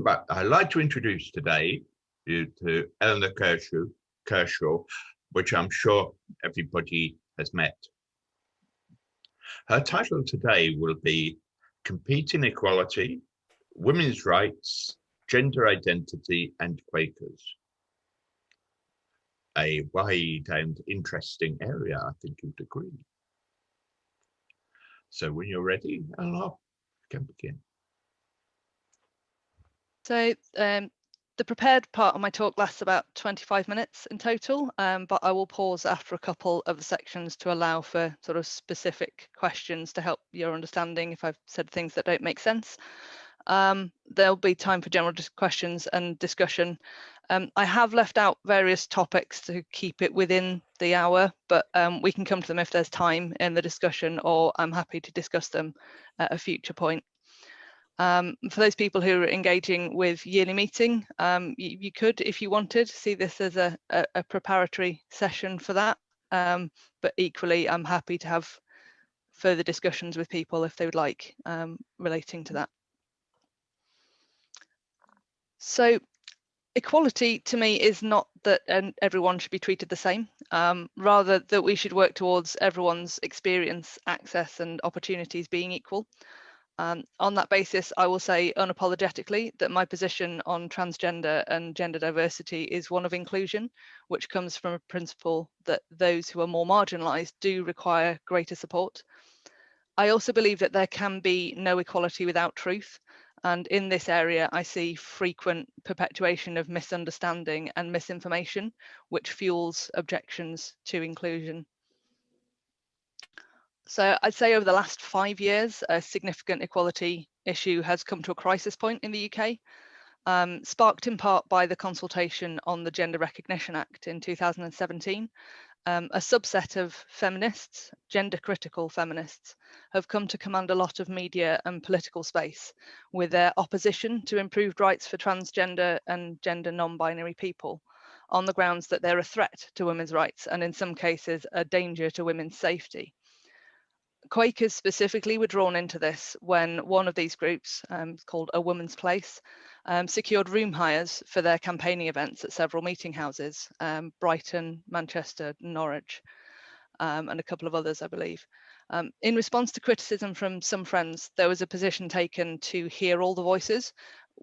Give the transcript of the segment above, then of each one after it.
But I'd like to introduce today you to Elinor Kershaw, which I'm sure everybody has met. Her title today will be Competing Equality, Women's Rights, Gender Identity and Quakers. A wide and interesting area, I think you'd agree. So when you're ready, Elinor, you can begin. So the prepared part of my talk lasts about 25 minutes in total, but I will pause after a couple of the sections to allow for sort of specific questions to help your understanding if I've said things that don't make sense. There'll be time for general questions and discussion. I have left out various topics to keep it within the hour, but we can come to them if there's time in the discussion, or I'm happy to discuss them at a future point. For those people who are engaging with yearly meeting, you could, if you wanted, see this as a preparatory session for that. But equally, I'm happy to have further discussions with people if they would like, relating to that. So equality to me is not that everyone should be treated the same, rather that we should work towards everyone's experience, access and opportunities being equal. On that basis, I will say unapologetically that my position on transgender and gender diversity is one of inclusion, which comes from a principle that those who are more marginalised do require greater support. I also believe that there can be no equality without truth. And in this area, I see frequent perpetuation of misunderstanding and misinformation, which fuels objections to inclusion. So I'd say over the last 5 years, a significant equality issue has come to a crisis point in the UK, sparked in part by the consultation on the Gender Recognition Act in 2017. A subset of feminists, gender critical feminists, have come to command a lot of media and political space with their opposition to improved rights for transgender and gender non-binary people on the grounds that they're a threat to women's rights and in some cases a danger to women's safety. Quakers specifically were drawn into this when one of these groups, called A Woman's Place, secured room hires for their campaigning events at several meeting houses, Brighton, Manchester, Norwich, and a couple of others, I believe. In response to criticism from some friends, there was a position taken to hear all the voices,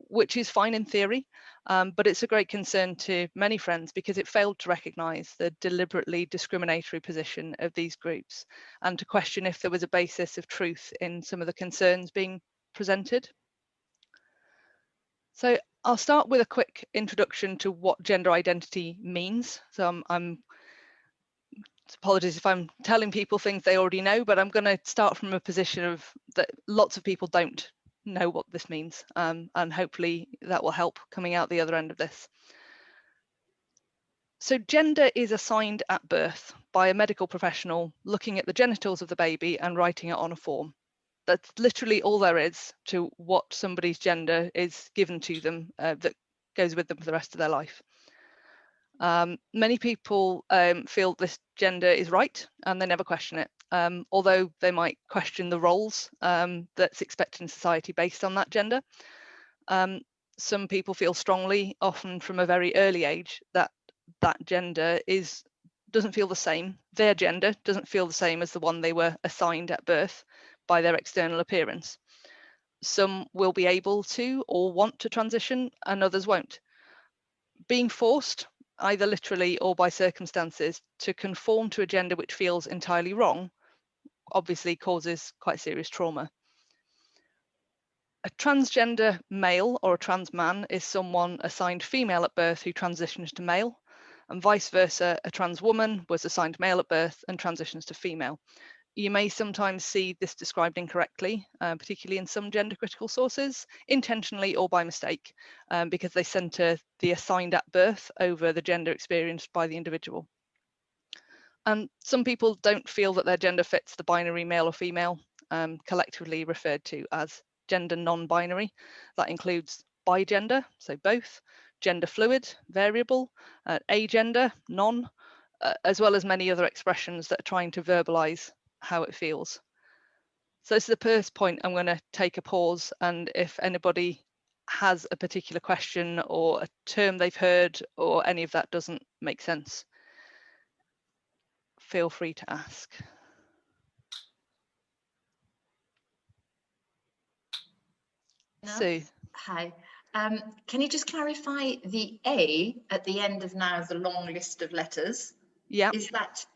which is fine in theory, but it's a great concern to many friends because it failed to recognise the deliberately discriminatory position of these groups and to question if there was a basis of truth in some of the concerns being presented. So I'll start with a quick introduction to what gender identity means. So apologies if I'm telling people things they already know, but I'm going to start from a position of that lots of people don't know what this means, and hopefully that will help coming out the other end of this. So gender is assigned at birth by a medical professional looking at the genitals of the baby and writing it on a form. That's literally all there is to what somebody's gender is given to them, that goes with them for the rest of their life. Many people feel this gender is right and they never question it, although they might question the roles that's expected in society based on that gender. Some people feel strongly, often from a very early age, that gender doesn't feel the same. Their gender doesn't feel the same as the one they were assigned at birth by their external appearance. Some will be able to or want to transition and others won't. Being forced, either literally or by circumstances, to conform to a gender which feels entirely wrong obviously causes quite serious trauma. A transgender male or a trans man is someone assigned female at birth who transitions to male, and vice versa, a trans woman was assigned male at birth and transitions to female. You may sometimes see this described incorrectly, particularly in some gender critical sources, intentionally or by mistake, because they centre the assigned at birth over the gender experienced by the individual. And some people don't feel that their gender fits the binary male or female, collectively referred to as gender non-binary. That includes bigender, so both, gender fluid, variable, agender, non, as well as many other expressions that are trying to verbalise how it feels. So this is the first point. I'm going to take a pause, and if anybody has a particular question or a term they've heard or any of that doesn't make sense, feel free to ask. Sue. Hi. Can you just clarify the A at the end of now the long list of letters? Yeah. Is that,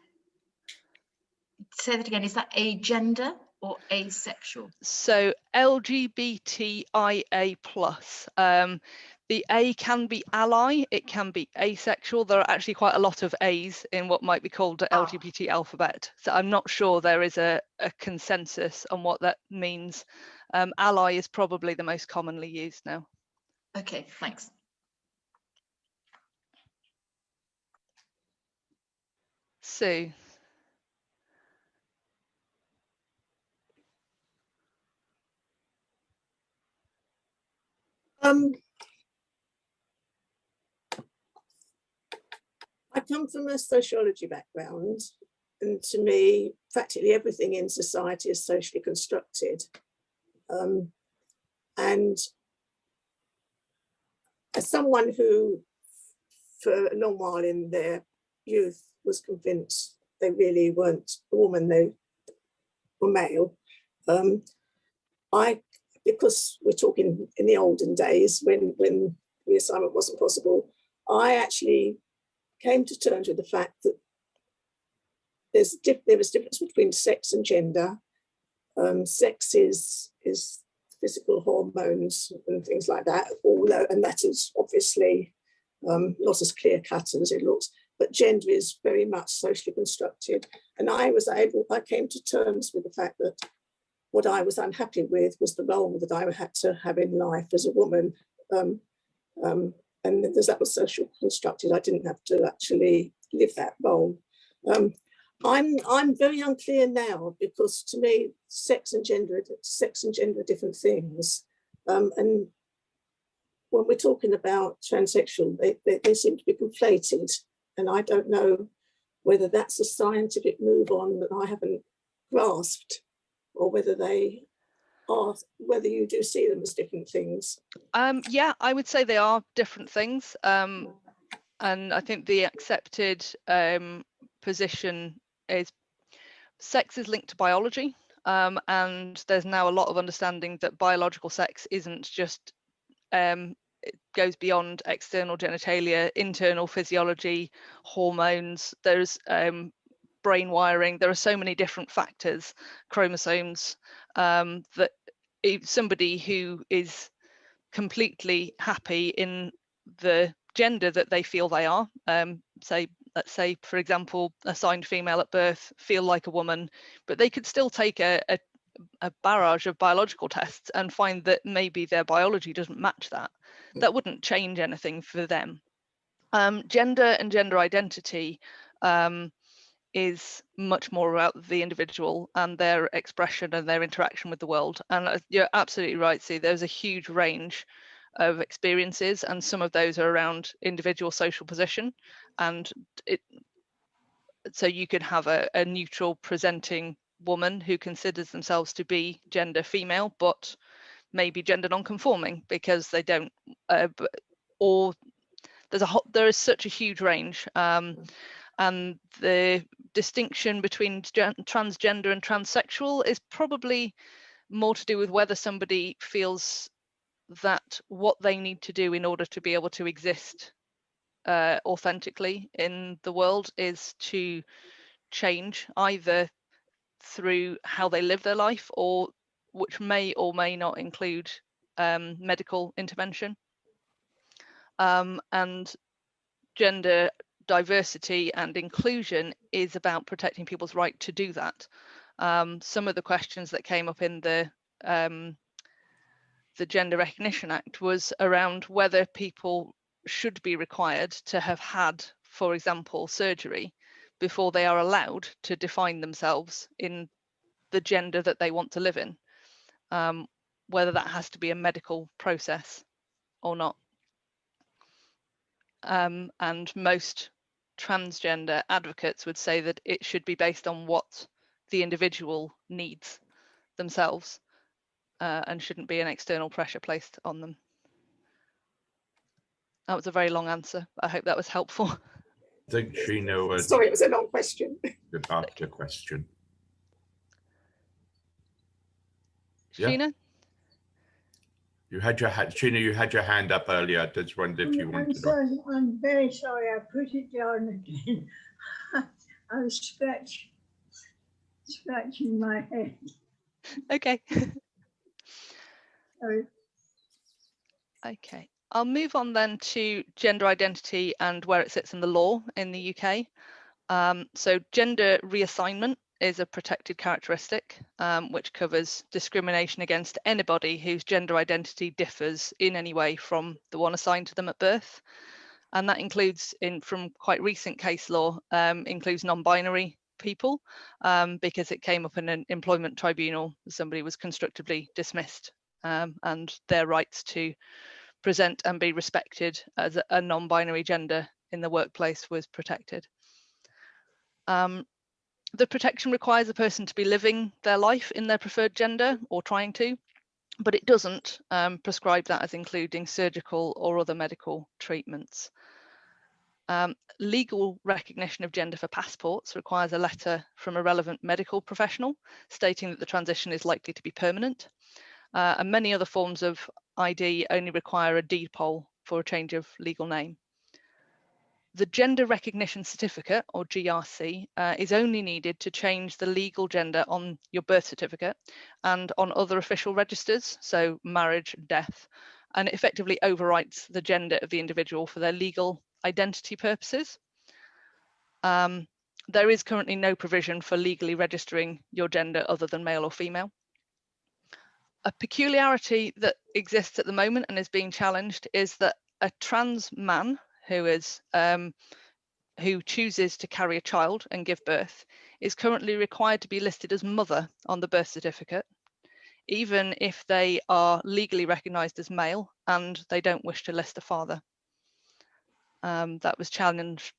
say that again, is that agender or asexual? So LGBTIA+. The A can be ally, it can be asexual. There are actually quite a lot of A's in what might be called the LGBT alphabet. So I'm not sure there is a consensus on what that means. Ally is probably the most commonly used now. Okay, thanks. Sue. I come from a sociology background, and to me, practically everything in society is socially constructed. And as someone who, for a long while in their youth, was convinced they really weren't a woman, they were male, because we're talking in the olden days when reassignment wasn't possible, I actually came to terms with the fact that there was a difference between sex and gender. Sex is physical hormones and things like that, although, and that is obviously not as clear cut as it looks, but gender is very much socially constructed. And I came to terms with the fact that what I was unhappy with was the role that I had to have in life as a woman. And because that was socially constructed, I didn't have to actually live that role. I'm very unclear now, because to me, sex and gender are different things. And when we're talking about transsexual, they seem to be conflated. And I don't know whether that's a scientific move on that I haven't grasped, or whether whether you do see them as different things. Yeah, I would say they are different things. And I think the accepted position is sex is linked to biology. And there's now a lot of understanding that biological sex isn't just, it goes beyond external genitalia, internal physiology, hormones, there's brain wiring, there are so many different factors, chromosomes, that somebody who is completely happy in the gender that they feel they are, let's say, for example, assigned female at birth, feel like a woman, but they could still take a barrage of biological tests and find that maybe their biology doesn't match that. That wouldn't change anything for them. Gender and gender identity is much more about the individual and their expression and their interaction with the world. And you're absolutely right, Sue, there's a huge range of experiences, and some of those are around individual social position. And so you could have a neutral presenting woman who considers themselves to be gender female, but maybe gender non-conforming because they don't, or there is such a huge range. And the distinction between transgender and transsexual is probably more to do with whether somebody feels that what they need to do in order to be able to exist authentically in the world is to change, either through how they live their life, or which may or may not include medical intervention. And gender diversity and inclusion is about protecting people's right to do that. Some of the questions that came up in the Gender Recognition Act was around whether people should be required to have had, for example, surgery before they are allowed to define themselves in the gender that they want to live in, whether that has to be a medical process or not. And most transgender advocates would say that it should be based on what the individual needs themselves, and shouldn't be an external pressure placed on them. That was a very long answer. I hope that was helpful. I think Sheena was Sorry, it was a long question. asked a question. Yeah. Sheena? You had your Sheena, you had your hand up earlier. I just wondered if you wanted to. Sorry, I'm very sorry. I put it down again. I was scratching my head. Okay. Sorry. Okay. I'll move on then to gender identity and where it sits in the law in the UK. So gender reassignment is a protected characteristic, which covers discrimination against anybody whose gender identity differs in any way from the one assigned to them at birth. And that includes, from quite recent case law, includes non-binary people, because it came up in an employment tribunal. Somebody was constructively dismissed, and their rights to present and be respected as a non-binary gender in the workplace was protected. The protection requires a person to be living their life in their preferred gender or trying to, but it doesn't prescribe that as including surgical or other medical treatments. Legal recognition of gender for passports requires a letter from a relevant medical professional stating that the transition is likely to be permanent. And many other forms of ID only require a deed poll for a change of legal name. The Gender Recognition Certificate, or GRC, is only needed to change the legal gender on your birth certificate and on other official registers, so marriage, death, and it effectively overwrites the gender of the individual for their legal identity purposes. There is currently no provision for legally registering your gender other than male or female. A peculiarity that exists at the moment and is being challenged is that a trans man who chooses to carry a child and give birth is currently required to be listed as mother on the birth certificate, even if they are legally recognised as male and they don't wish to list a father. That was challenged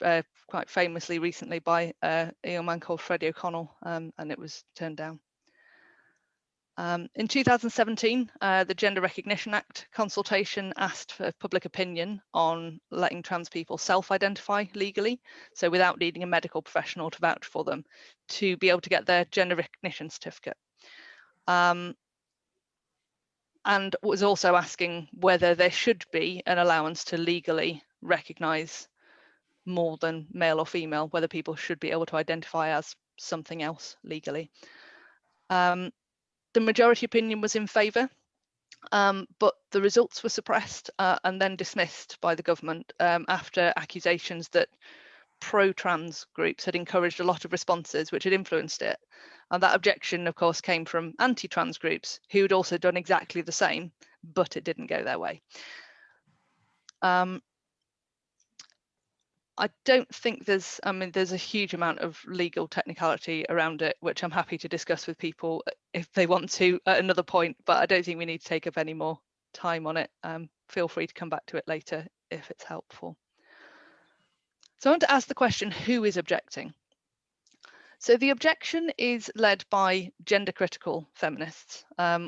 quite famously recently by a young man called Freddie O'Connell, and it was turned down. In 2017, the Gender Recognition Act consultation asked for public opinion on letting trans people self-identify legally, so without needing a medical professional to vouch for them, to be able to get their gender recognition certificate. And was also asking whether there should be an allowance to legally recognise more than male or female, whether people should be able to identify as something else legally. The majority opinion was in favour, but the results were suppressed and then dismissed by the government after accusations that pro-trans groups had encouraged a lot of responses which had influenced it. And that objection, of course, came from anti-trans groups who had also done exactly the same, but it didn't go their way. I don't think there's a huge amount of legal technicality around it, which I'm happy to discuss with people if they want to at another point, but I don't think we need to take up any more time on it. Feel free to come back to it later if it's helpful. So I want to ask the question, who is objecting? So the objection is led by gender critical feminists,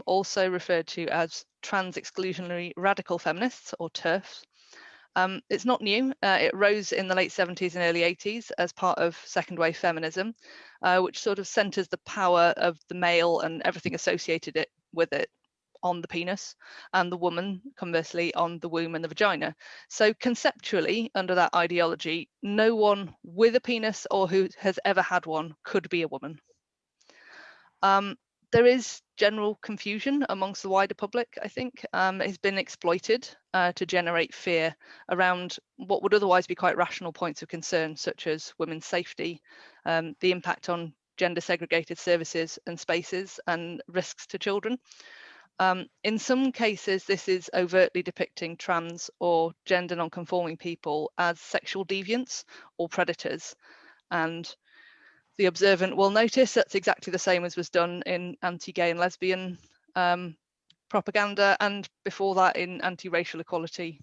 also referred to as trans exclusionary radical feminists, or TERFs. It's not new. It rose in the late 70s and early 80s as part of second wave feminism, which sort of centers the power of the male and everything associated with it on the penis, and the woman, conversely, on the womb and the vagina. So conceptually, under that ideology, no one with a penis or who has ever had one could be a woman. There is general confusion amongst the wider public, I think. It's been exploited to generate fear around what would otherwise be quite rational points of concern, such as women's safety, the impact on gender segregated services and spaces, and risks to children. In some cases, this is overtly depicting trans or gender non-conforming people as sexual deviants or predators. And the observant will notice that's exactly the same as was done in anti-gay and lesbian propaganda, and before that in anti-racial equality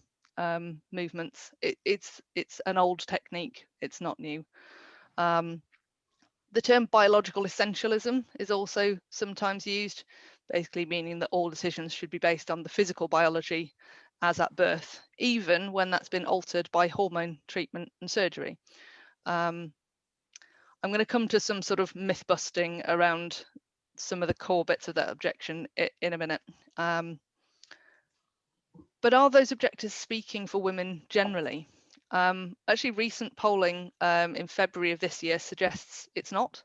movements. It's an old technique, it's not new. The term biological essentialism is also sometimes used, basically meaning that all decisions should be based on the physical biology as at birth, even when that's been altered by hormone treatment and surgery. I'm going to come to some sort of myth busting around some of the core bits of that objection in a minute. But are those objectors speaking for women generally? Actually, recent polling in February of this year suggests it's not.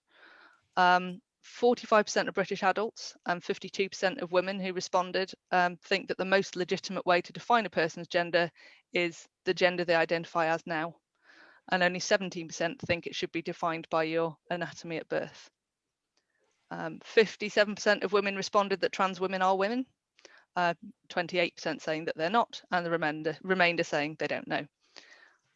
45% of British adults and 52% of women who responded think that the most legitimate way to define a person's gender is the gender they identify as now. And only 17% think it should be defined by your anatomy at birth. 57% of women responded that trans women are women, 28% saying that they're not, and the remainder saying they don't know.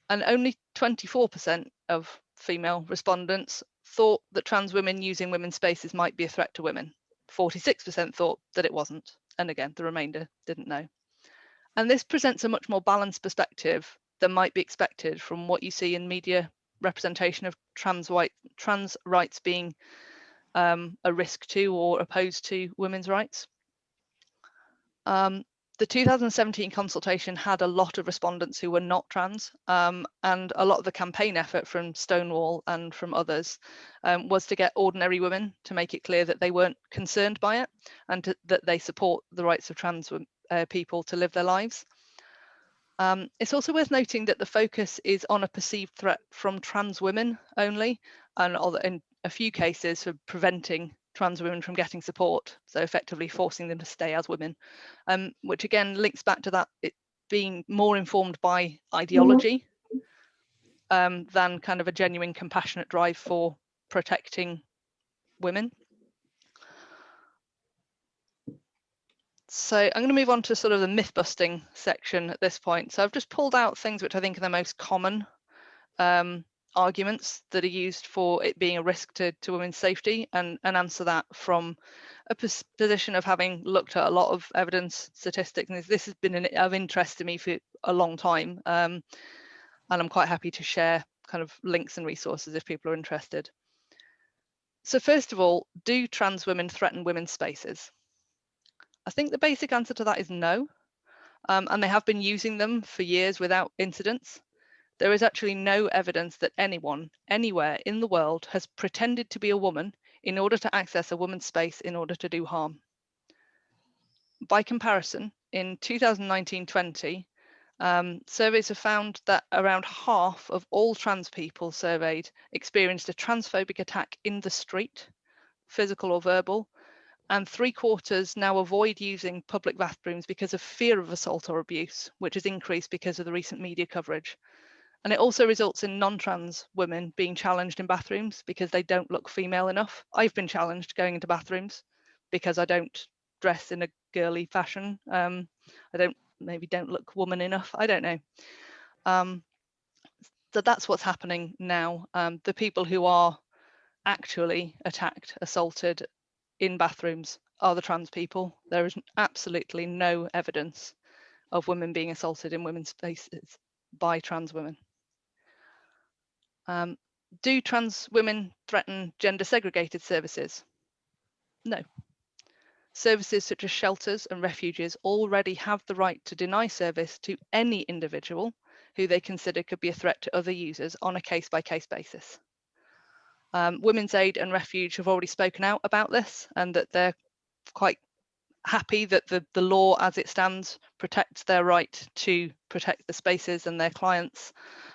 And only 24% of female respondents thought that trans women using women's spaces might be a threat to women. 46% thought that it wasn't. And again, the remainder didn't know. And this presents a much more balanced perspective than might be expected from what you see in media representation of trans rights being a risk to or opposed to women's rights. The 2017 consultation had a lot of respondents who were not trans, and a lot of the campaign effort from Stonewall and from others was to get ordinary women to make it clear that they weren't concerned by it and that they support the rights of trans people to live their lives. It's also worth noting that the focus is on a perceived threat from trans women only, and in a few cases for preventing trans women from getting support, so effectively forcing them to stay as women, which again links back to that it being more informed by ideology than kind of a genuine compassionate drive for protecting women. So I'm going to move on to sort of the myth busting section at this point. So I've just pulled out things which I think are the most common arguments that are used for it being a risk to women's safety, and answer that from a position of having looked at a lot of evidence, statistics, and this has been of interest to me for a long time, and I'm quite happy to share kind of links and resources if people are interested. So first of all, do trans women threaten women's spaces? I think the basic answer to that is no, and they have been using them for years without incidents. There is actually no evidence that anyone, anywhere in the world, has pretended to be a woman in order to access a woman's space in order to do harm. By comparison, in 2019-20, surveys have found that around half of all trans people surveyed experienced a transphobic attack in the street, physical or verbal, and 3/4 now avoid using public bathrooms because of fear of assault or abuse, which has increased because of the recent media coverage. And it also results in non-trans women being challenged in bathrooms because they don't look female enough. I've been challenged going into bathrooms because I don't dress in a girly fashion. I maybe don't look woman enough. I don't know. So that's what's happening now. The people who are actually attacked, assaulted in bathrooms are the trans people. There is absolutely no evidence of women being assaulted in women's spaces by trans women. Do trans women threaten gender segregated services? No. Services such as shelters and refuges already have the right to deny service to any individual who they consider could be a threat to other users on a case-by-case basis. Women's Aid and Refuge have already spoken out about this, and that they're quite happy that the law as it stands protects their right to protect the spaces and their clients,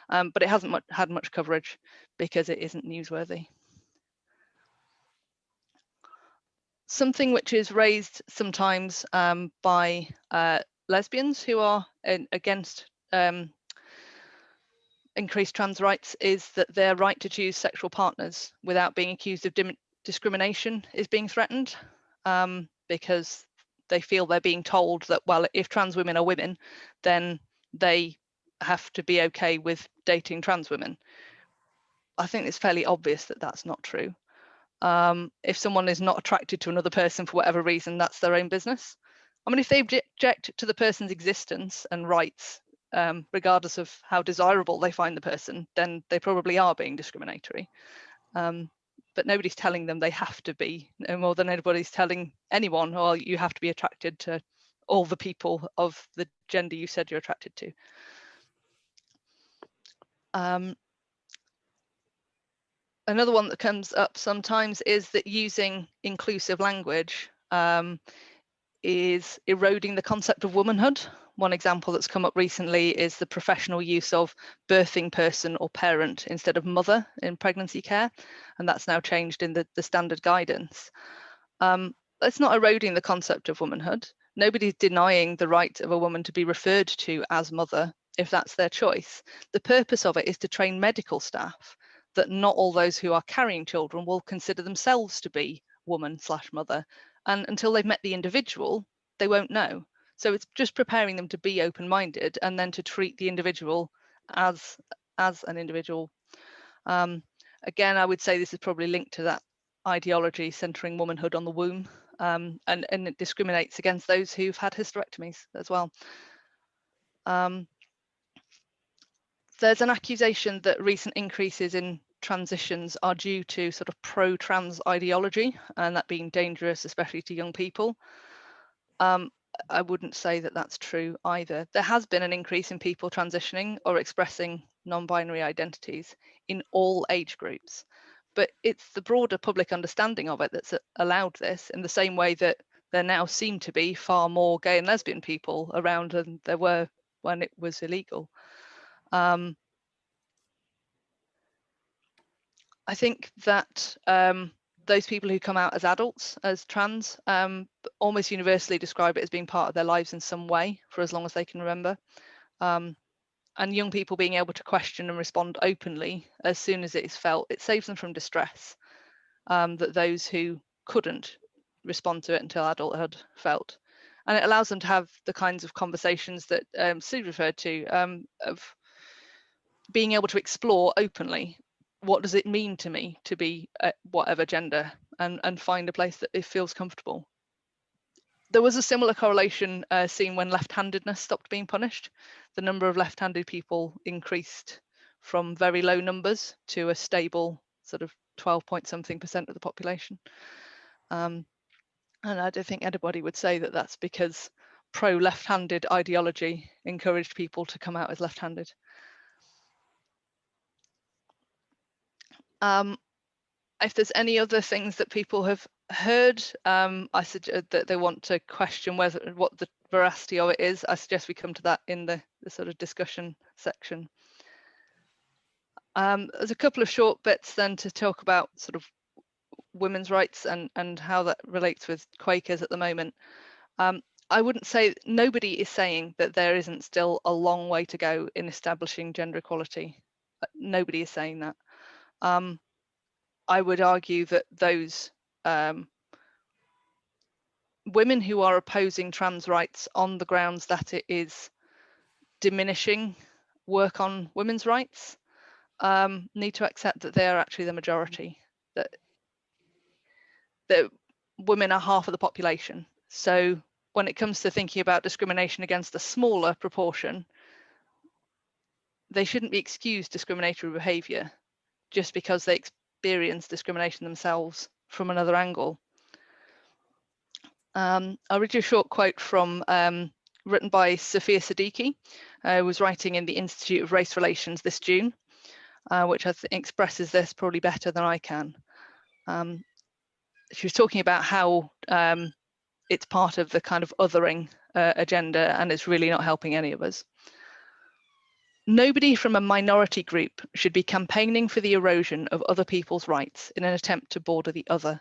but it hasn't had much coverage because it isn't newsworthy. Something which is raised sometimes by lesbians who are against increased trans rights is that their right to choose sexual partners without being accused of discrimination is being threatened, because they feel they're being told that, well, if trans women are women, then they have to be okay with dating trans women. I think it's fairly obvious that that's not true. If someone is not attracted to another person for whatever reason, that's their own business. I mean, if they object to the person's existence and rights, regardless of how desirable they find the person, then they probably are being discriminatory. But nobody's telling them they have to be, no more than anybody's telling anyone, oh, you have to be attracted to all the people of the gender you said you're attracted to. Another one that comes up sometimes is that using inclusive language is eroding the concept of womanhood. One example that's come up recently is the professional use of birthing person or parent instead of mother in pregnancy care, and that's now changed in the standard guidance. It's not eroding the concept of womanhood. Nobody's denying the right of a woman to be referred to as mother if that's their choice. The purpose of it is to train medical staff that not all those who are carrying children will consider themselves to be woman/mother, and until they've met the individual, they won't know. So it's just preparing them to be open-minded and then to treat the individual as an individual. Again, I would say this is probably linked to that ideology centering womanhood on the womb, and it discriminates against those who've had hysterectomies as well. There's an accusation that recent increases in transitions are due to sort of pro-trans ideology, and that being dangerous, especially to young people. I wouldn't say that that's true either. There has been an increase in people transitioning or expressing non-binary identities in all age groups, but it's the broader public understanding of it that's allowed this, in the same way that there now seem to be far more gay and lesbian people around than there were when it was illegal. I think that those people who come out as adults as trans almost universally describe it as being part of their lives in some way for as long as they can remember. And young people being able to question and respond openly as soon as it is felt, it saves them from distress that those who couldn't respond to it until adulthood felt. And it allows them to have the kinds of conversations that Sue referred to, of being able to explore openly, what does it mean to me to be whatever gender, and find a place that it feels comfortable. There was a similar correlation seen when left-handedness stopped being punished. The number of left-handed people increased from very low numbers to a stable sort of 12-point-something% of the population. And I don't think anybody would say that that's because pro-left-handed ideology encouraged people to come out as left-handed. If there's any other things that people have heard, I suggest that they want to question what the veracity of it is. I suggest we come to that in the sort of discussion section. There's a couple of short bits then to talk about sort of women's rights and how that relates with Quakers at the moment. I wouldn't say, nobody is saying that there isn't still a long way to go in establishing gender equality. Nobody is saying that. I would argue that those women who are opposing trans rights on the grounds that it is diminishing work on women's rights need to accept that they are actually the majority, that women are half of the population. So when it comes to thinking about discrimination against a smaller proportion, they shouldn't be excused discriminatory behaviour just because they experience discrimination themselves from another angle. I'll read you a short quote from written by Sophia Siddiqui, who was writing in the Institute of Race Relations this June, which I think expresses this probably better than I can. She was talking about how it's part of the kind of othering agenda, and it's really not helping any of us. Nobody from a minority group should be campaigning for the erosion of other people's rights in an attempt to border the other.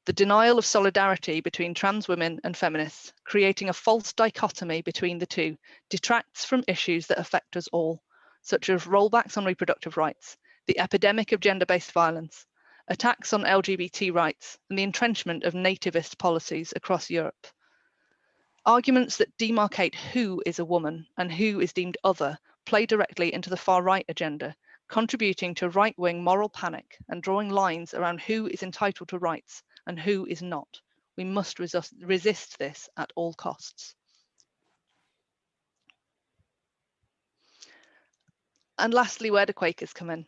The denial of solidarity between trans women and feminists, creating a false dichotomy between the two, detracts from issues that affect us all, such as rollbacks on reproductive rights, the epidemic of gender-based violence, attacks on LGBT rights, and the entrenchment of nativist policies across Europe. Arguments that demarcate who is a woman and who is deemed other play directly into the far-right agenda, contributing to right-wing moral panic and drawing lines around who is entitled to rights and who is not. We must resist this at all costs. And lastly, where do Quakers come in?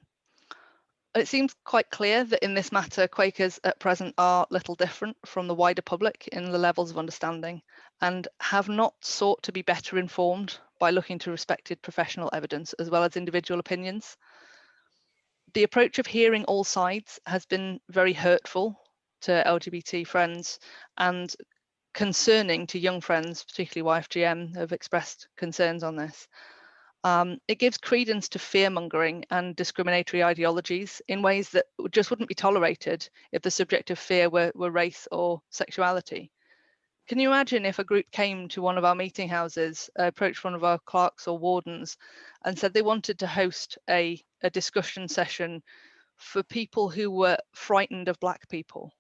It seems quite clear that in this matter, Quakers at present are little different from the wider public in the levels of understanding, and have not sought to be better informed by looking to respected professional evidence as well as individual opinions. The approach of hearing all sides has been very hurtful to LGBT friends and concerning to young friends, particularly YFGM, have expressed concerns on this. It gives credence to fear-mongering and discriminatory ideologies in ways that just wouldn't be tolerated if the subject of fear were race or sexuality. Can you imagine if a group came to one of our meeting houses, approached one of our clerks or wardens and said they wanted to host a discussion session for people who were frightened of Black people?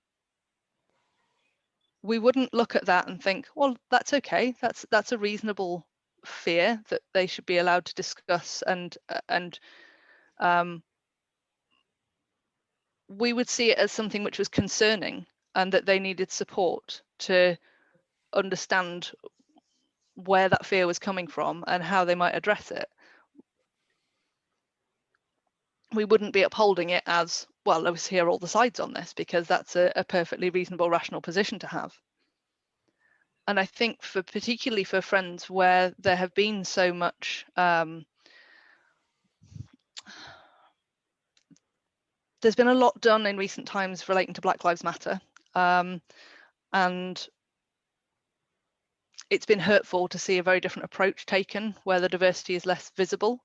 We wouldn't look at that and think, well, that's okay, that's a reasonable fear that they should be allowed to discuss, and we would see it as something which was concerning and that they needed support to understand where that fear was coming from and how they might address it. We wouldn't be upholding it as, well, let's hear all the sides on this, because that's a perfectly reasonable, rational position to have. And I think particularly for friends where there have been so much there's been a lot done in recent times relating to Black Lives Matter, and it's been hurtful to see a very different approach taken where the diversity is less visible.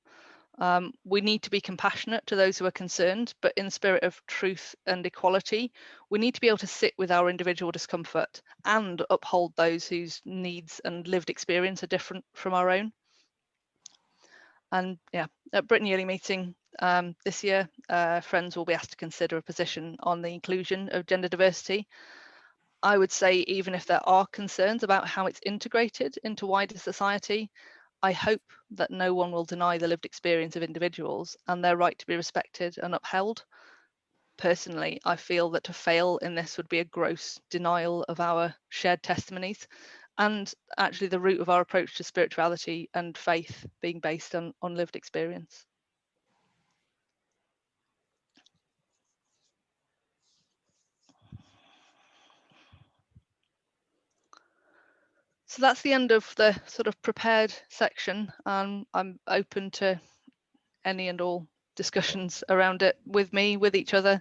We need to be compassionate to those who are concerned, but in the spirit of truth and equality, we need to be able to sit with our individual discomfort and uphold those whose needs and lived experience are different from our own. And yeah, at Britain Yearly Meeting this year, friends will be asked to consider a position on the inclusion of gender diversity. I would say even if there are concerns about how it's integrated into wider society, I hope that no one will deny the lived experience of individuals and their right to be respected and upheld. Personally, I feel that to fail in this would be a gross denial of our shared testimonies and actually the root of our approach to spirituality and faith being based on lived experience. So that's the end of the sort of prepared section. I'm open to any and all discussions around it with me, with each other.